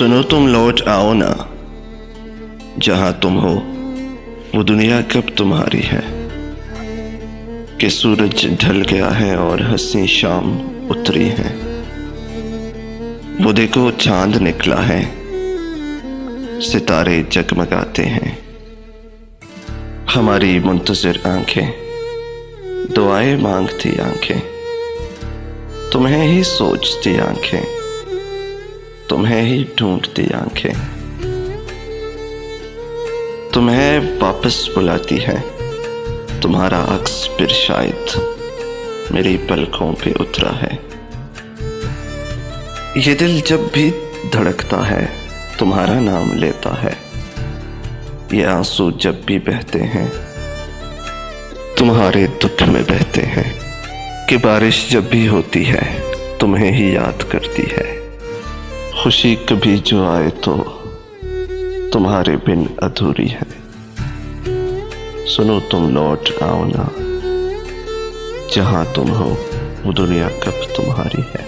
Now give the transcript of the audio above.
सुनो तुम लौट आओ ना, जहां तुम हो वो दुनिया कब तुम्हारी है। कि सूरज ढल गया है और हंसी शाम उतरी है। वो देखो चांद निकला है, सितारे जगमगाते हैं। हमारी मुंतज़िर आंखें दुआएं मांगती आंखें, तुम्हें ही सोचती आंखें, तुम्हें ही ढूंढती आंखें। तुम्हें वापस बुलाती है, तुम्हारा अक्स फिर शायद मेरी पलकों पे उतरा है। ये दिल जब भी धड़कता है तुम्हारा नाम लेता है। ये आंसू जब भी बहते हैं तुम्हारे दुख में बहते हैं। कि बारिश जब भी होती है तुम्हें ही याद करती है। खुशी कभी जो आए तो तुम्हारे बिन अधूरी है। सुनो तुम लौट आओ ना, जहां तुम हो वो दुनिया कब तुम्हारी है।